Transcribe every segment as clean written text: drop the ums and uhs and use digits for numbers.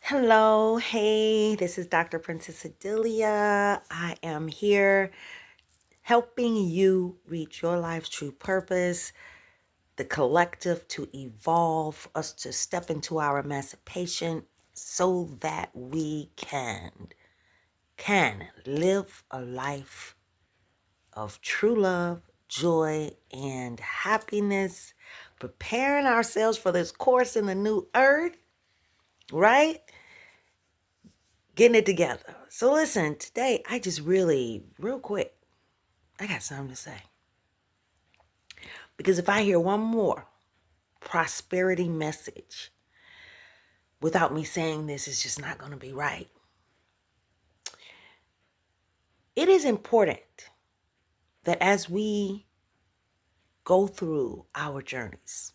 Hello, hey, this is Dr. Princess-Odilia. I am here helping you reach your life's true purpose, the collective to evolve, us to step into our emancipation so that we can live a life of true love, joy, and happiness, preparing ourselves for this course in the new earth, right? Getting it together. So listen, today I just real quick, I got something to say. Because if I hear one more prosperity message without me saying this, it's just not going to be right. It is important that as we go through our journeys,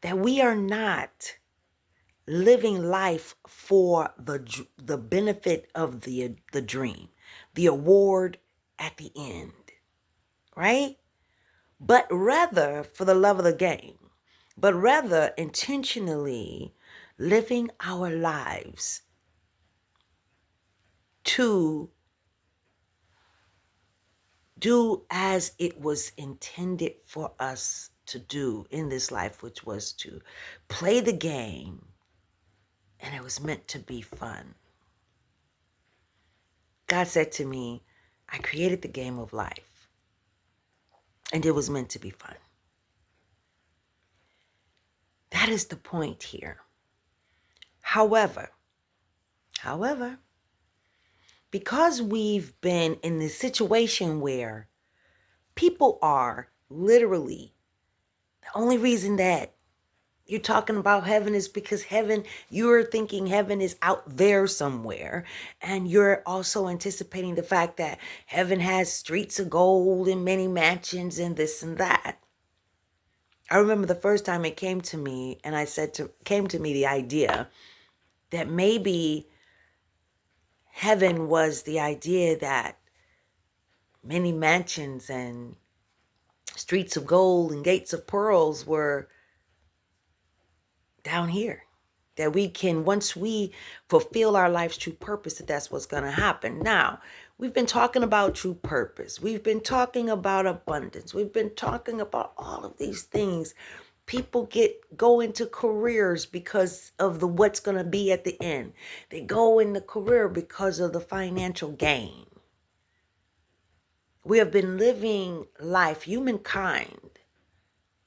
that we are not living life for the benefit of the dream, the award at the end, right? But rather for the love of the game, but rather intentionally living our lives to do as it was intended for us to do in this life, which was to play the game, and it was meant to be fun. God said to me, I created the game of life, and it was meant to be fun. That is the point here. However, because we've been in this situation where people are literally, the only reason that you're talking about heaven is because you're thinking heaven is out there somewhere. And you're also anticipating the fact that heaven has streets of gold and many mansions and this and that. I remember the first time it came to me, and came to me the idea that maybe heaven was the idea that many mansions and streets of gold and gates of pearls were down here. That we can, once we fulfill our life's true purpose, that's what's going to happen. Now, we've been talking about true purpose. We've been talking about abundance. We've been talking about all of these things. People go into careers because of what's going to be at the end. They go in the career because of the financial gain. We have been living life, humankind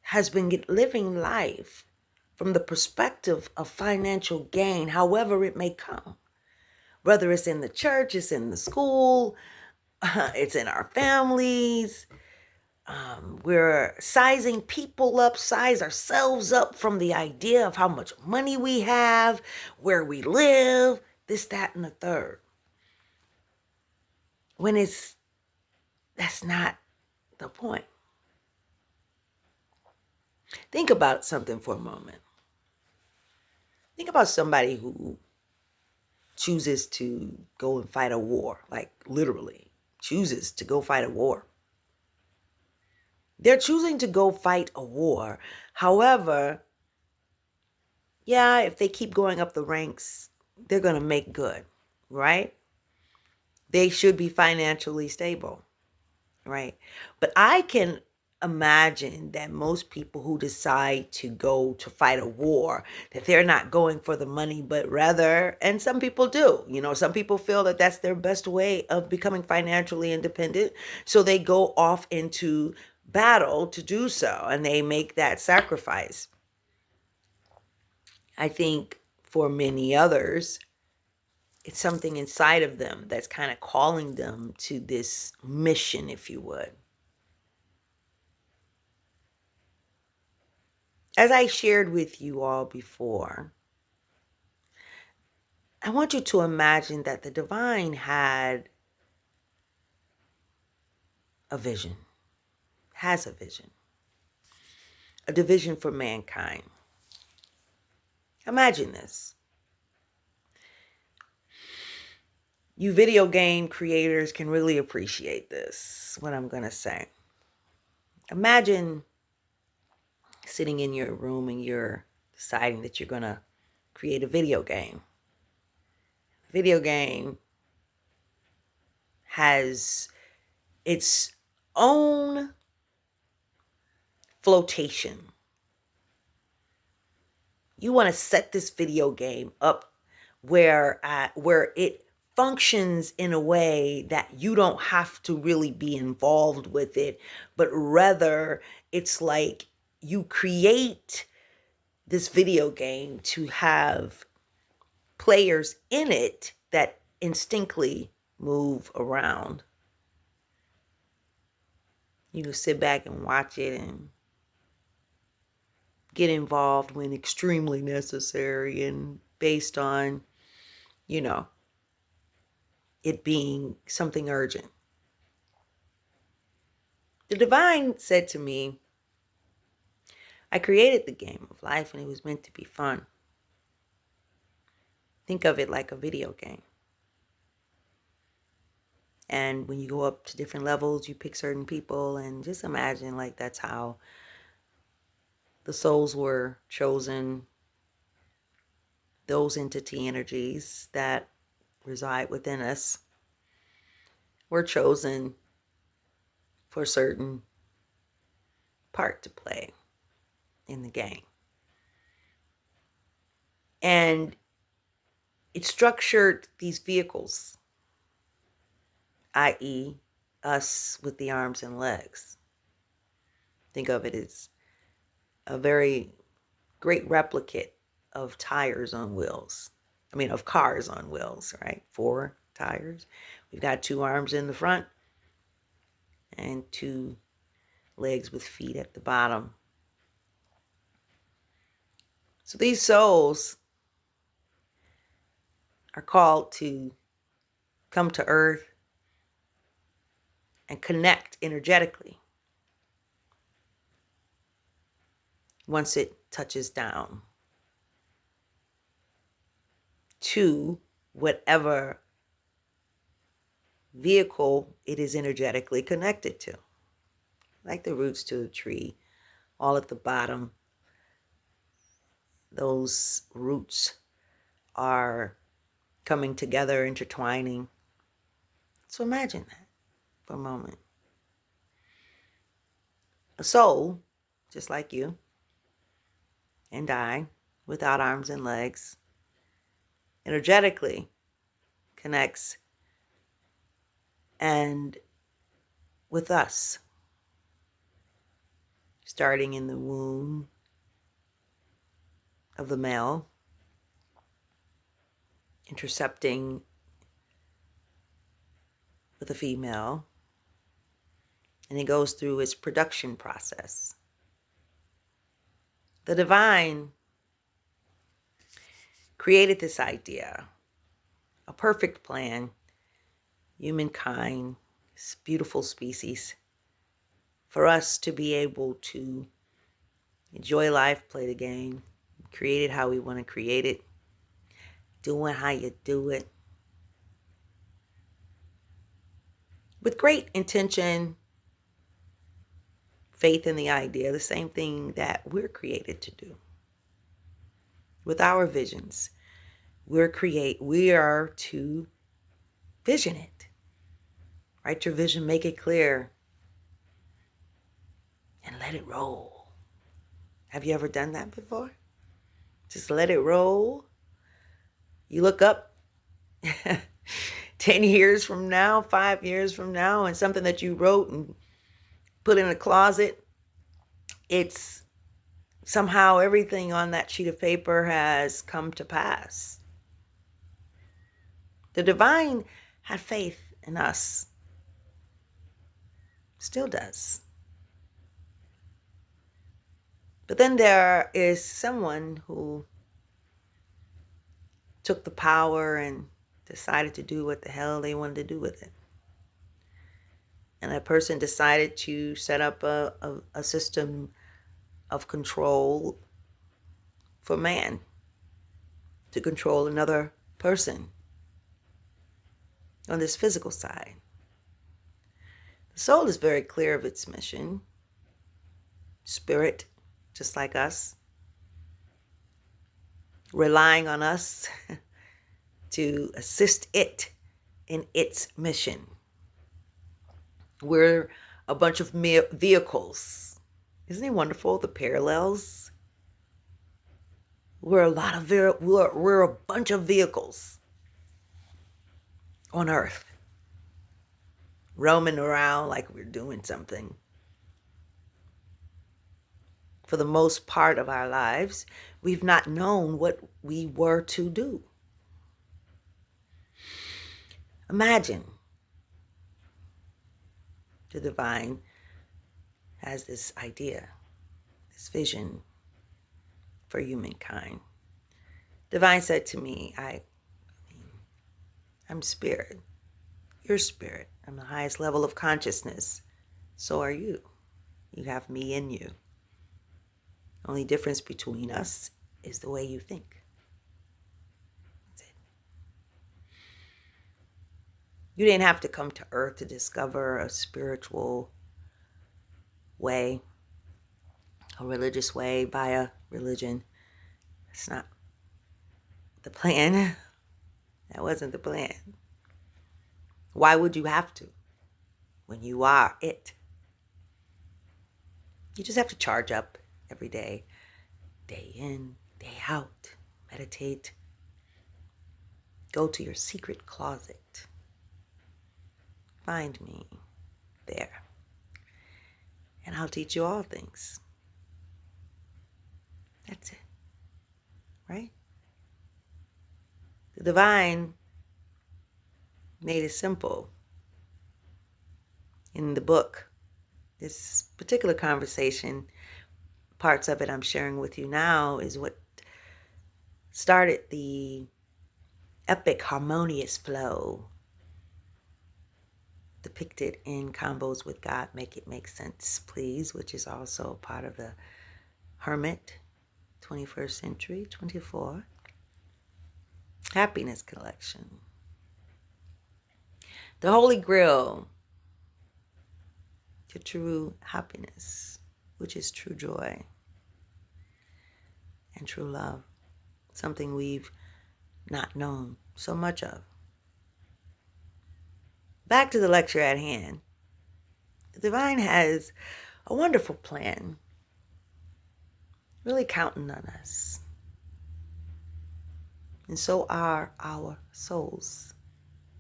has been living life from the perspective of financial gain, however it may come. Whether it's in the church, it's in the school, it's in our families. We're sizing people up, size ourselves up from the idea of how much money we have, where we live, this, that, and the third. When that's not the point. Think about something for a moment. Think about somebody who chooses to go and fight a war, like literally chooses to go fight a war. They're choosing to go fight a war. However, yeah, if they keep going up the ranks, they're going to make good, right? They should be financially stable, right? But I can imagine that most people who decide to go to fight a war, that they're not going for the money, but rather, and some people do, some people feel that that's their best way of becoming financially independent. So they go off into battle to do so, and they make that sacrifice. I think for many others, it's something inside of them that's kind of calling them to this mission, if you would. As I shared with you all before, I want you to imagine that the divine had a vision, has a division for mankind. Imagine this. You video game creators can really appreciate this, what I'm going to say. Imagine sitting in your room and you're deciding that you're going to create a video game. The video game has its own flotation. You want to set this video game up where it functions in a way that you don't have to really be involved with it, but rather it's like you create this video game to have players in it that instinctively move around. You can sit back and watch it and get involved when extremely necessary and based on, it being something urgent. The divine said to me, I created the game of life and it was meant to be fun. Think of it like a video game. And when you go up to different levels, you pick certain people, and just imagine like that's how the souls were chosen. Those entity energies that reside within us were chosen for a certain part to play in the game. And it structured these vehicles, i.e., us with the arms and legs. Think of it as a very great replicate of tires on wheels. Of cars on wheels, right? 4 tires. We've got 2 arms in the front and 2 legs with feet at the bottom. So these souls are called to come to earth and connect energetically once it touches down to whatever vehicle it is energetically connected to. Like the roots to a tree, all at the bottom, those roots are coming together, intertwining. So imagine that for a moment. A soul, just like you and I, without arms and legs, energetically connects and with us, starting in the womb of the male, intercepting with a female, and it goes through its production process. The divine created this idea, a perfect plan, humankind, this beautiful species, for us to be able to enjoy life, play the game, create it how we want to create it, doing how you do it, with great intention, faith in the idea, the same thing that we're created to do. With our visions, we are to vision it. Write your vision, make it clear, and let it roll. Have you ever done that before? Just let it roll. You look up 10 years from now, 5 years from now, and something that you wrote and put in a closet, it's somehow everything on that sheet of paper has come to pass. The divine had faith in us. Still does. But then there is someone who took the power and decided to do what the hell they wanted to do with it. And that person decided to set up a system of control for man, to control another person on this physical side. The soul is very clear of its mission. Spirit, just like us. relying on us to assist it in its mission. We're a bunch of vehicles. Isn't it wonderful, the parallels? We're a bunch of vehicles on Earth, roaming around like we're doing something. For the most part of our lives, we've not known what we were to do. Imagine the divine has this idea, this vision for humankind. Divine said to me, I'm spirit. You're spirit. I'm the highest level of consciousness. So are you. You have me in you. Only difference between us is the way you think. That's it. You didn't have to come to Earth to discover a spiritual way, a religious way via religion. It's not the plan. That wasn't the plan. Why would you have to when you are it? You just have to charge up every day, day in, day out, meditate. Go to your secret closet. Find me there. And I'll teach you all things. That's it. Right? The divine made it simple. In the book, this particular conversation, parts of it I'm sharing with you now, is what started the epic harmonious flow depicted in Combos with God, Make It Make Sense, Please, which is also part of the Hermit 21st Century 24 Happiness Collection. The Holy Grail to true happiness, which is true joy and true love, something we've not known so much of. Back to the lecture at hand. The divine has a wonderful plan, really counting on us. And so are our souls,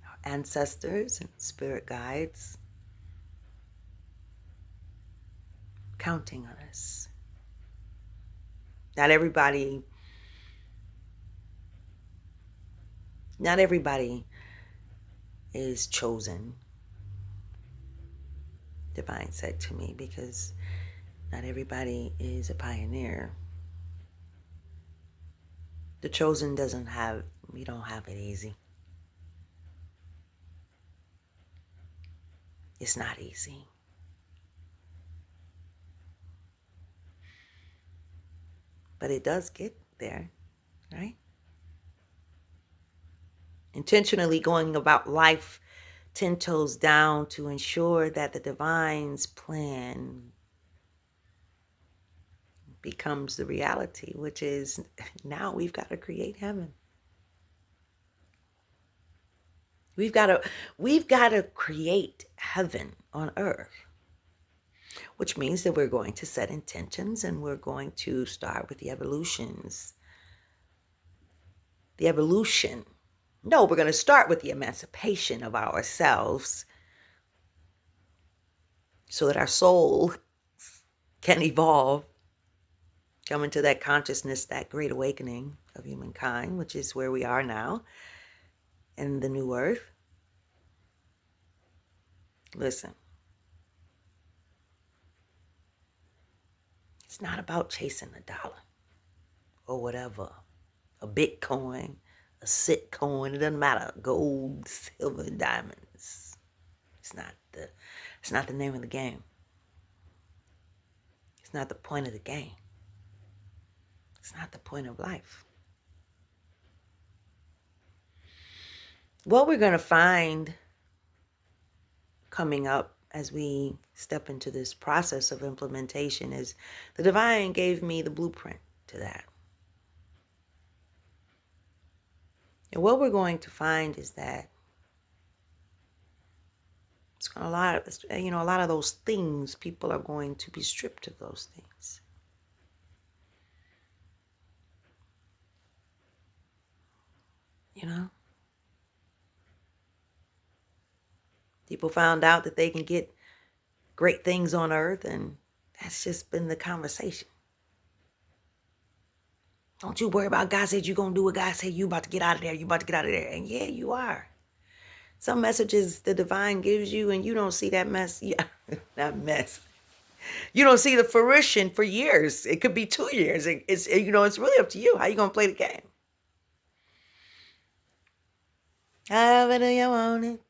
our ancestors and spirit guides, counting on us. Not everybody is chosen, divine said to me, because not everybody is a pioneer. The chosen we don't have it easy. It's not easy. But it does get there, right? Intentionally going about life 10 toes down to ensure that the divine's plan becomes the reality, which is now we've got to create heaven. We've got to create heaven on earth, which means that we're going to set intentions and we're going to start with the evolutions. We're going to start with the emancipation of ourselves so that our soul can evolve, come into that consciousness, that great awakening of humankind, which is where we are now in the new earth. Listen, it's not about chasing a dollar or whatever, a Bitcoin, a Sitcoin, it doesn't matter, gold, silver, diamonds. It's not the name of the game. It's not the point of the game. It's not the point of life. What we're going to find coming up as we step into this process of implementation is the divine gave me the blueprint to that. And what we're going to find is that a lot of those things, people are going to be stripped of those things. You know? People found out that they can get great things on earth, and that's just been the conversation. Don't you worry about God said you're going to do what God said. You about to get out of there. You about to get out of there. And yeah, you are. Some messages the divine gives you and you don't see that mess. Yeah, that mess. You don't see the fruition for years. It could be 2 years. It's really up to you. How you going to play the game? However do you want it?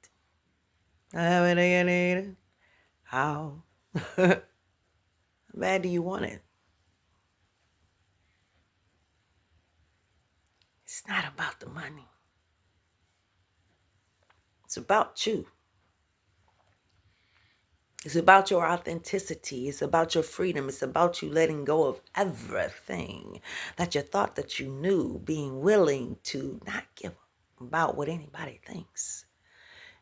However do you need it? How? How bad do you want it? It's not about the money. It's about you. It's about your authenticity. It's about your freedom. It's about you letting go of everything that you thought that you knew, being willing to not give about what anybody thinks.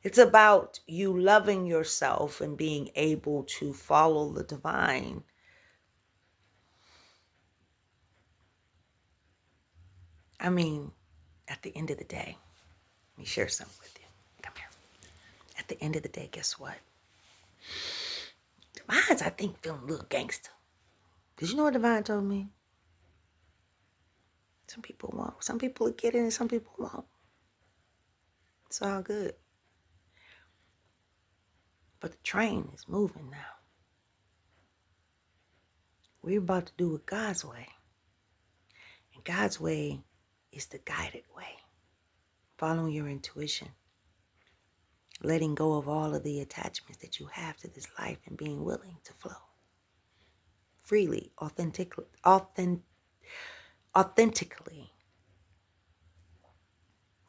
It's about you loving yourself and being able to follow the divine. I mean, at the end of the day, let me share something with you. Come here. At the end of the day, guess what? Divine's, I think, feeling a little gangster. Because you know what Divine told me? Some people won't. Some people will get it and some people won't. It's all good. But the train is moving now. We're about to do it God's way. And God's way is the guided way. Following your intuition. Letting go of all of the attachments that you have to this life and being willing to flow. Freely, authentically.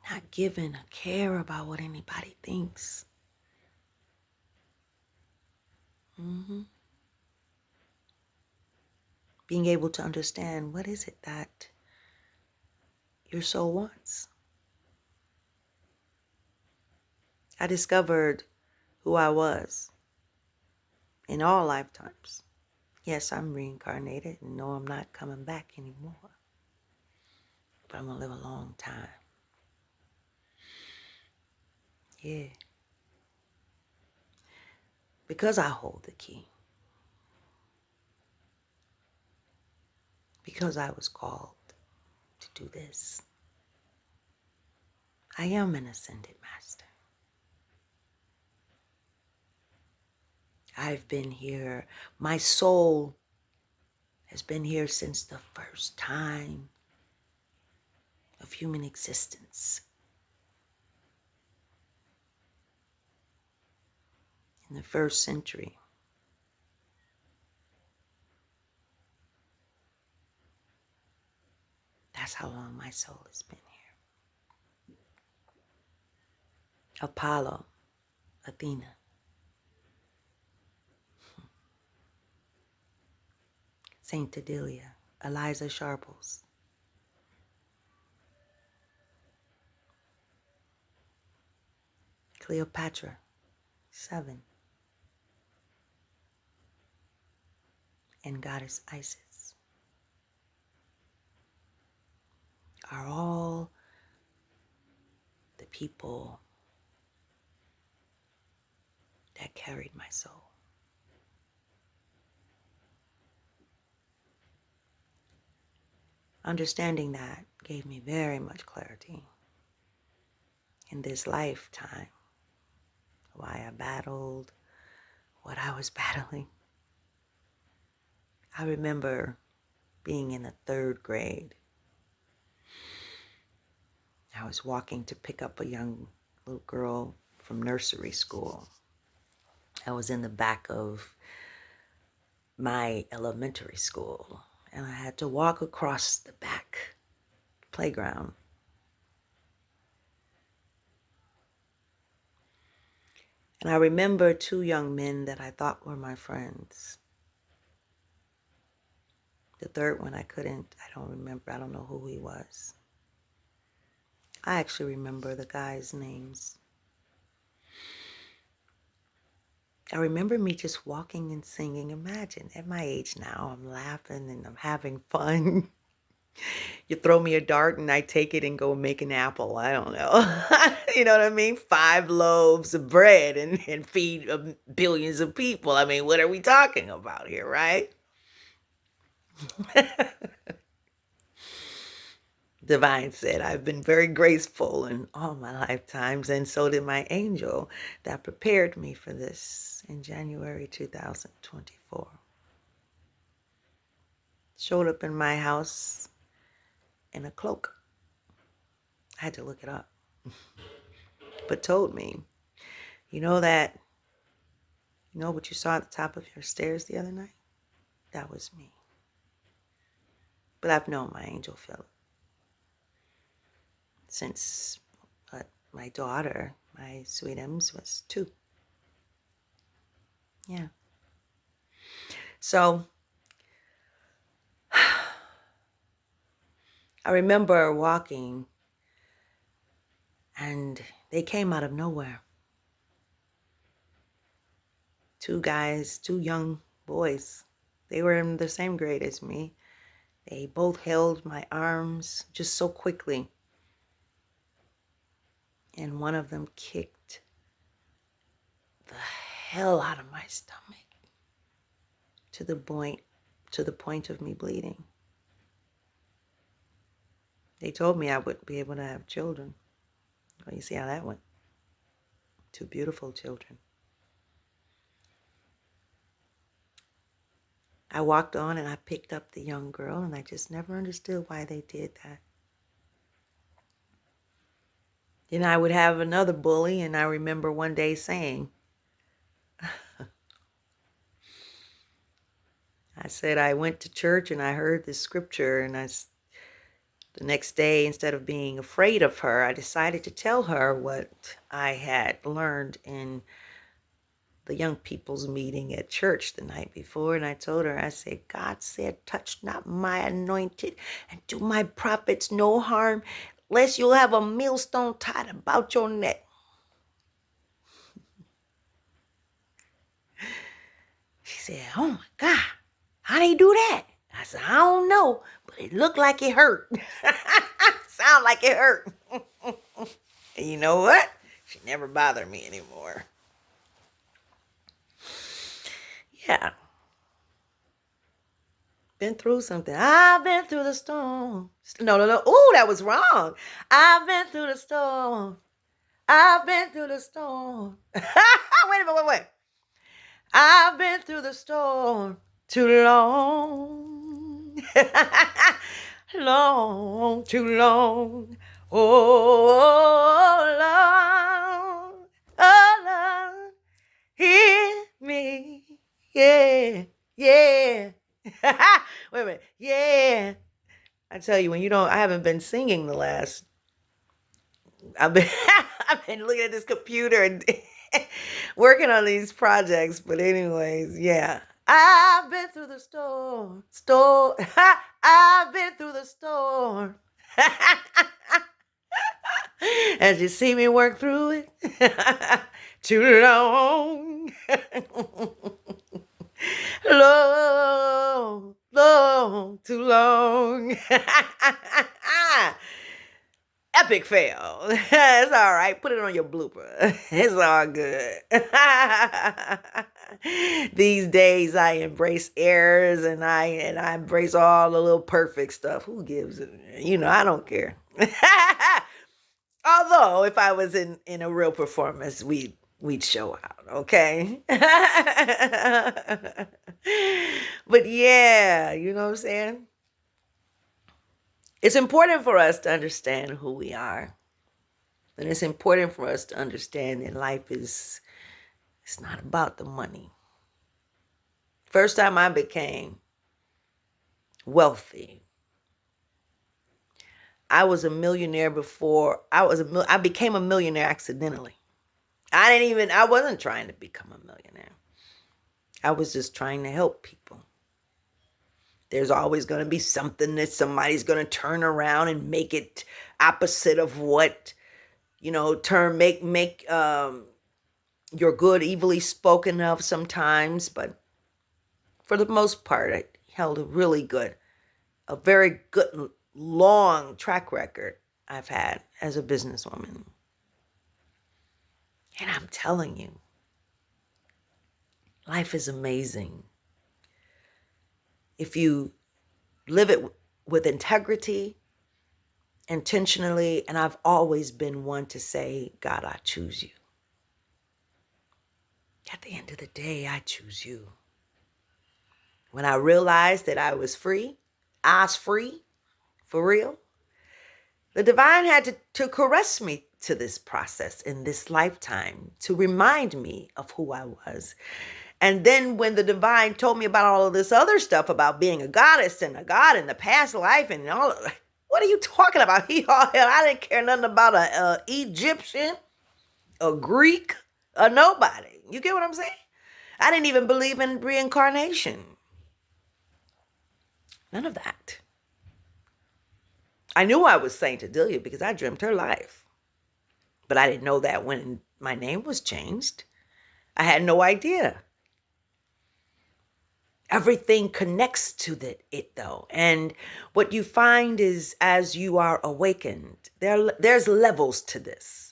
Not giving a care about what anybody thinks. Being able to understand what is it that your soul wants. I discovered who I was in all lifetimes. Yes, I'm reincarnated and no, I'm not coming back anymore. But I'm going to live a long time. Yeah. Because I hold the key. Because I was called to do this. I am an ascended master. I've been here. My soul has been here since the first time of human existence. In the first century. That's how long my soul has been here. Apollo, Athena. Saint Odilia, Eliza Sharples. Cleopatra, 7. And Goddess Isis are all the people that carried my soul. Understanding that gave me very much clarity in this lifetime, why I battled, what I was battling. I remember being in the 3rd grade. I was walking to pick up a young little girl from nursery school. I was in the back of my elementary school, and I had to walk across the back playground. And I remember 2 young men that I thought were my friends. The third one I don't remember. I don't know who he was. I actually remember the guys' names. I remember me just walking and singing. Imagine, at my age now, I'm laughing and I'm having fun. You throw me a dart and I take it and go make an apple. I don't know. You know what I mean? 5 loaves of bread and feed billions of people. I mean, what are we talking about here, right? Divine said, I've been very graceful in all my lifetimes, and so did my angel that prepared me for this in January 2024. Showed up in my house in a cloak. I had to look it up. But told me, you know what you saw at the top of your stairs the other night? That was me. But I've known my angel Philip since my daughter, my sweet Ems, was 2. Yeah. So I remember walking and they came out of nowhere. 2 guys, 2 young boys. They were in the same grade as me. They both held my arms just so quickly. And one of them kicked the hell out of my stomach to the point of me bleeding. They told me I wouldn't be able to have children. Well, you see how that went. 2 beautiful children. I walked on and I picked up the young girl, and I just never understood why they did that. Then I would have another bully, and I remember one day saying, I said I went to church and I heard this scripture, and the next day, instead of being afraid of her, I decided to tell her what I had learned in the young people's meeting at church the night before. And I told her, I said, God said, touch not my anointed and do my prophets no harm, lest you'll have a millstone tied about your neck. She said, oh my God, how they do that? I said, I don't know, but it looked like it hurt. Sound like it hurt. And you know what? She never bothered me anymore. Yeah. Been through something. I've been through the storm. No. Ooh, that was wrong. I've been through the storm. I've been through the storm. Wait a minute, wait. I've been through the storm too long. Long, too long. Oh, Lord. Oh, Lord. Hear me. Yeah. Wait a minute. Yeah. I tell you, I haven't been singing I've been looking at this computer and working on these projects. But anyways, yeah. I've been through the storm. I've been through the storm. As you see me work through it. Too long. Long, too long. Epic fail. It's all right. Put it on your blooper. It's all good. These days I embrace errors and I embrace all the little perfect stuff. Who gives it? I don't care. Although if I was in a real performance, we'd show out, okay? But yeah, you know what I'm saying? It's important for us to understand who we are. And it's important for us to understand that life it's not about the money. First time I became wealthy, I was a millionaire before I became a millionaire accidentally. I wasn't trying to become a millionaire. I was just trying to help people. There's always going to be something that somebody's going to turn around and make it opposite of what, make your good evilly spoken of sometimes. But for the most part, I held a very good, long track record I've had as a businesswoman. And I'm telling you, life is amazing. If you live it with integrity, intentionally, and I've always been one to say, God, I choose you. At the end of the day, I choose you. When I realized that I was free for real, the divine had to caress me to this process in this lifetime to remind me of who I was. And then when the divine told me about all of this other stuff about being a goddess and a god in the past life and all, what are you talking about? I didn't care nothing about a Egyptian, a Greek, a nobody. You get what I'm saying? I didn't even believe in reincarnation. None of that. I knew I was Saint Odilia because I dreamt her life. But I didn't know that when my name was changed. I had no idea. Everything connects to it though. And what you find is as you are awakened, there's levels to this.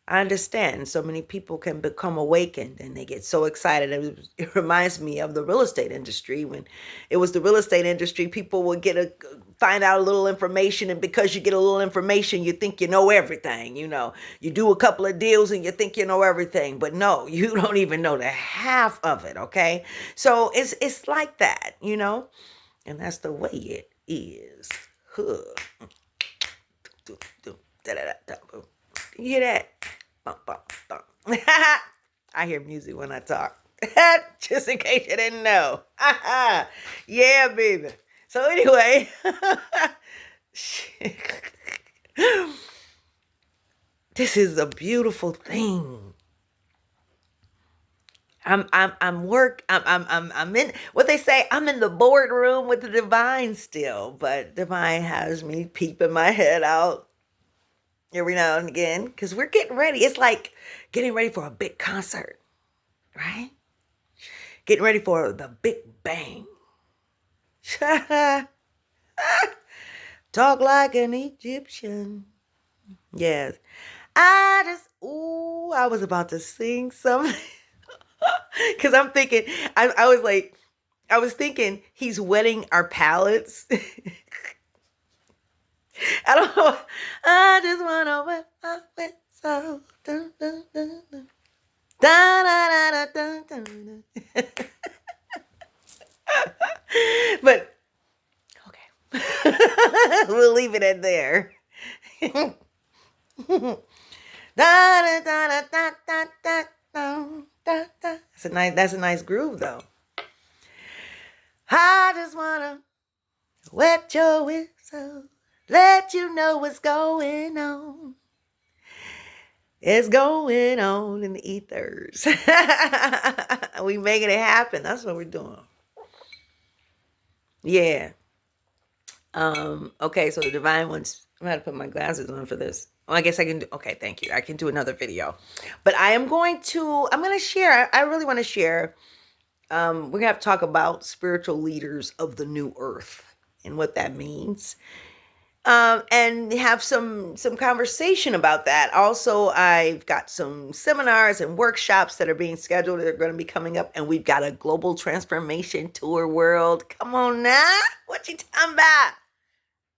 I understand so many people can become awakened and they get so excited. It reminds me of the real estate industry. When it was the real estate industry, people would find out a little information. And because you get a little information, you think you know everything. You do a couple of deals and you think you know everything. But no, you don't even know the half of it, okay? So it's like that, and that's the way it is. You hear that? Bum, bum, bum. I hear music when I talk. Just in case you didn't know. Yeah, baby. So anyway. This is a beautiful thing. I'm in what they say, I'm in the boardroom with the divine still, but divine has me peeping my head out every now and again, because we're getting ready. It's like getting ready for a big concert, right? Getting ready for the Big Bang. Talk like an Egyptian. Yes. I was about to sing something. Because I'm thinking, I was thinking he's wetting our palates. I don't know. I just want to wet my whistle. Dun, dun, dun, dun. Da, da, da, da, dun, dun. But, okay. We'll leave it at there. Da, da, da, da, da, da, da, da, da. That's a nice groove, though. I just want to wet your whistle. Let you know what's going on. It's going on in the ethers. We making it happen. That's what we're doing. Yeah. Okay, so the divine ones, I'm going to put my glasses on for this. Well, I guess I can do, okay, thank you. I can do another video. But I'm going to share, I really want to share, we're going to have to talk about spiritual leaders of the new earth and what that means. And have some conversation about that. Also, I've got some seminars and workshops that are being scheduled that are going to be coming up. And we've got a global transformation tour world. Come on now. What you talking about?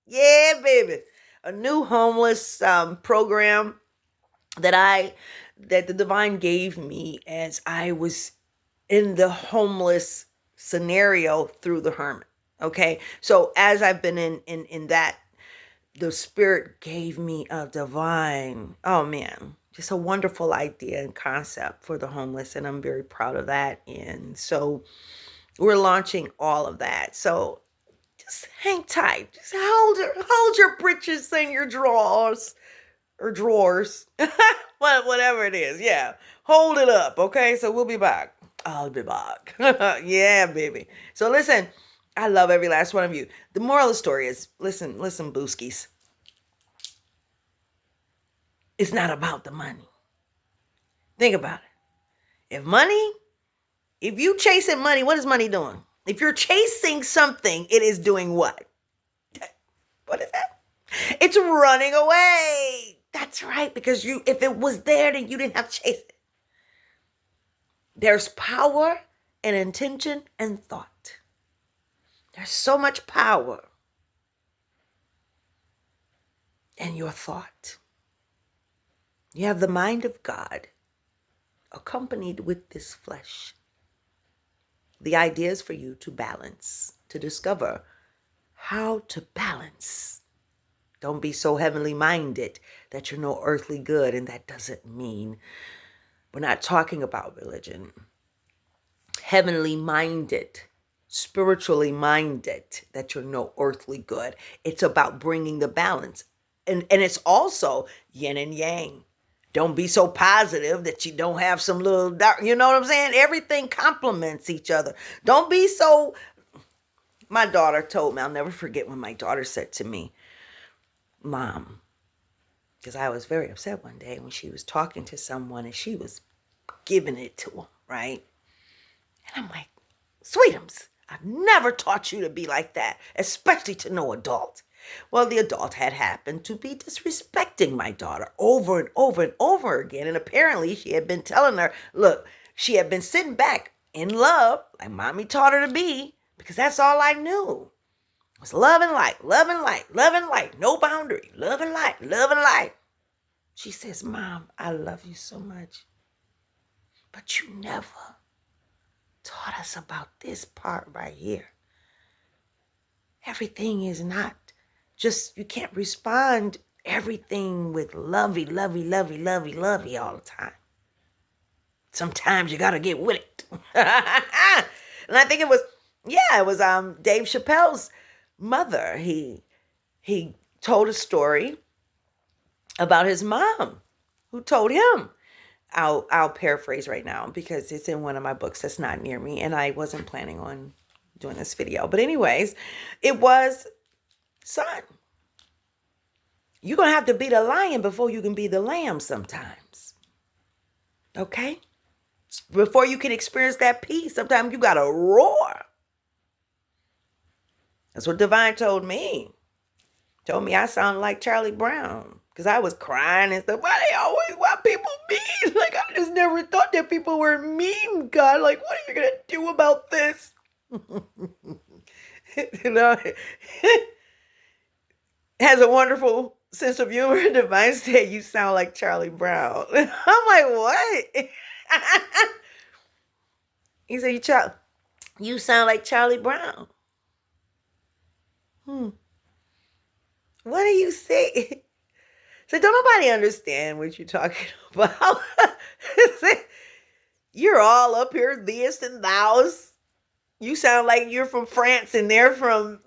Yeah, baby. A new homeless program that the divine gave me as I was in the homeless scenario through the hermit. Okay. So as I've been in that, the spirit gave me a divine, oh man, just a wonderful idea and concept for the homeless. And I'm very proud of that. And so we're launching all of that. So just hang tight. Just hold your britches and your drawers or drawers, whatever it is. Yeah. Hold it up. Okay. So we'll be back. I'll be back. Yeah, baby. So listen, I love every last one of you. The moral of the story is, listen, booskies. It's not about the money. Think about it. If you chasing money, what is money doing? If you're chasing something, it is doing what? What is that? It's running away. That's right, because if it was there, then you didn't have to chase it. There's power and intention and thought. There's so much power in your thought. You have the mind of God accompanied with this flesh. The idea is for you to balance, to discover how to balance. Don't be so heavenly minded that you're no earthly good, and that doesn't mean we're not talking about religion. Heavenly minded, spiritually minded, that you're no earthly good. It's about bringing the balance. And it's also yin and yang. Don't be so positive that you don't have some little dark, you know what I'm saying? Everything complements each other. Don't be so, my daughter told me, I'll never forget when my daughter said to me, Mom, because I was very upset one day when she was talking to someone and she was giving it to him, right? And I'm like, Sweetums, I've never taught you to be like that, especially to no adult. Well, the adult had happened to be disrespecting my daughter over and over and over again. And apparently she had been telling her, look, she had been sitting back in love, like mommy taught her to be, because that's all I knew. It was love and light, love and light, love and light, no boundary, love and light, love and light. She says, Mom, I love you so much, but you never taught us about this part right here. Everything is not just, you can't respond everything with lovey, lovey, lovey, lovey, lovey all the time. Sometimes you got to get with it. And I think it was Dave Chappelle's mother. He told a story about his mom who told him, I'll paraphrase right now because it's in one of my books that's not near me and I wasn't planning on doing this video. But anyways, it was, son, you're going to have to be the lion before you can be the lamb sometimes. Okay? Before you can experience that peace, sometimes you got to roar. That's what Divine told me. Told me I sound like Charlie Brown because I was crying and stuff. Why people mean? Like, I just never thought that people were mean, God. Like, what are you going to do about this? You know, has a wonderful sense of humor. Divine said, you sound like Charlie Brown. I'm like, what? He said, you sound like Charlie Brown. What do you say? So don't nobody understand what you're talking about. You're all up here, theist and thous. You sound like you're from France and they're from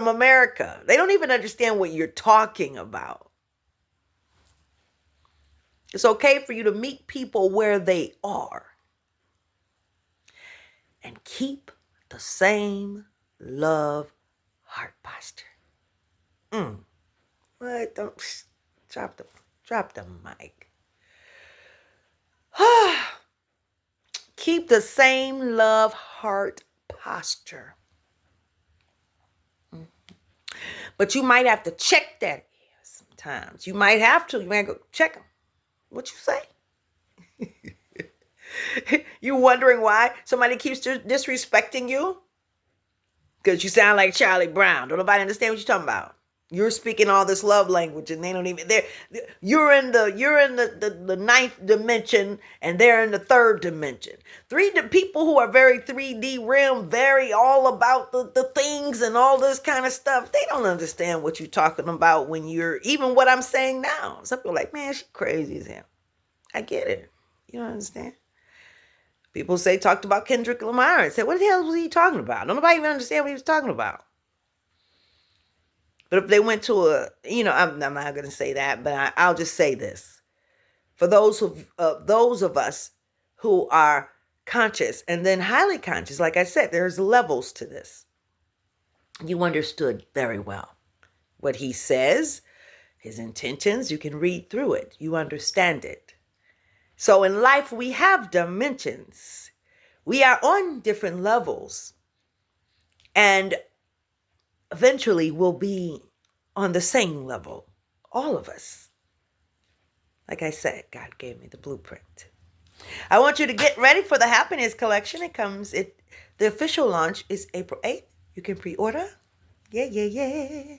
America. They don't even understand what you're talking about. It's okay for you to meet people where they are. And keep the same love heart posture. What? Don't drop the mic. Keep the same love heart posture. But you might have to check that sometimes. You might have to. You might go check them. What you say? You wondering why somebody keeps disrespecting you? Because you sound like Charlie Brown. Don't nobody understand what you're talking about. You're speaking all this love language and they don't even, you're in the ninth dimension and they're in the third dimension. People who are very 3D realm, very all about the things and all this kind of stuff. They don't understand what you're talking about when you're, even what I'm saying now. Some people are like, man, she's crazy as hell. I get it. You don't understand. People talked about Kendrick Lamar and said, what the hell was he talking about? Nobody even understand what he was talking about. But if they went to I'm not going to say that, but I'll just say this. For those of us who are conscious and then highly conscious, like I said, there's levels to this. You understood very well what he says, his intentions. You can read through it. You understand it. So in life, we have dimensions. We are on different levels. And eventually we'll be on the same level. All of us. Like I said, God gave me the blueprint. I want you to get ready for the Happiness Collection. The official launch is April 8th. You can pre-order. Yeah.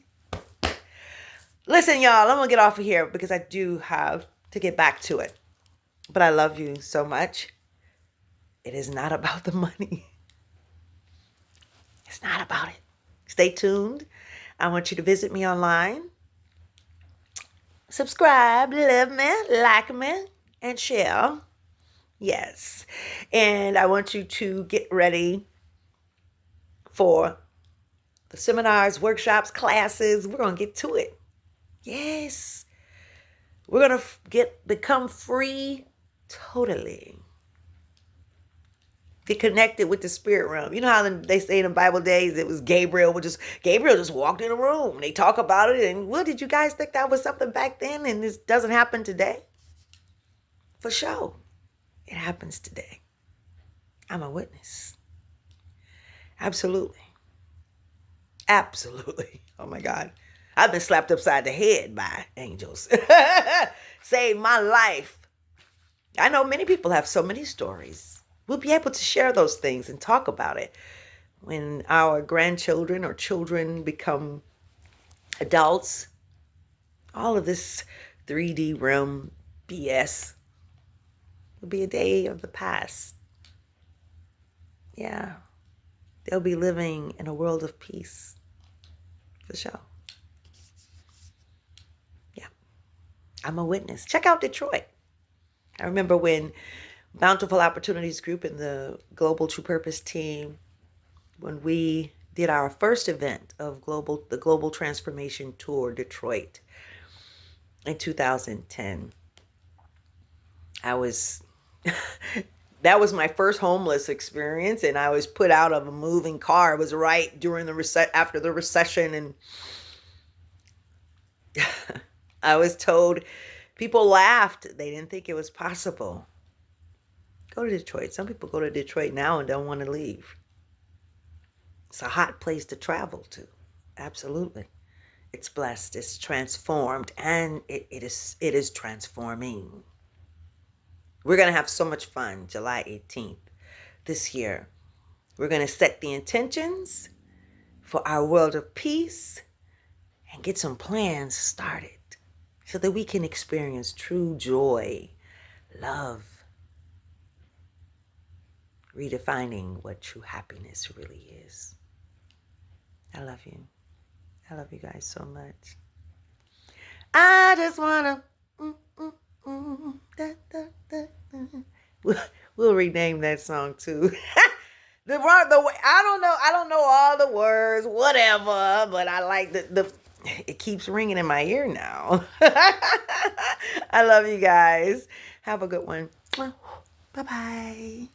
Listen, y'all, I'm going to get off of here because I do have to get back to it. But I love you so much. It is not about the money. It's not about it. Stay tuned. I want you to visit me online. Subscribe, love me, like me, and share. Yes. And I want you to get ready for the seminars, workshops, classes. We're going to get to it. Yes. We're going to become free totally. Get connected with the spirit realm. You know how they say in the Bible days it was Gabriel just walked in a room. They talk about it, and what did you guys think that was something back then and this doesn't happen today? For sure. It happens today. I'm a witness. Absolutely. Oh my God. I've been slapped upside the head by angels. Saved my life. I know many people have so many stories. We'll be able to share those things and talk about it when our grandchildren or children become adults. All of this 3D realm BS will be a day of the past. Yeah. They'll be living in a world of peace. For sure. Yeah. I'm a witness. Check out Detroit. I remember when Bountiful Opportunities Group and the Global True Purpose team, when we did our first event of the Global Transformation Tour Detroit in 2010. That was my first homeless experience, and I was put out of a moving car. It was right during after the recession, and I was told, people laughed. They didn't think it was possible. Go to Detroit. Some people go to Detroit now and don't want to leave. It's a hot place to travel to. Absolutely. It's blessed. It's transformed, and it is transforming. We're going to have so much fun July 18th this year. We're going to set the intentions for our world of peace and get some plans started so that we can experience true joy, love, redefining what true happiness really is. I love you. I love you guys so much. I just want to... We'll rename that song too. I don't know all the words, whatever, but I like it keeps ringing in my ear now. I love you guys. Have a good one. Bye-bye.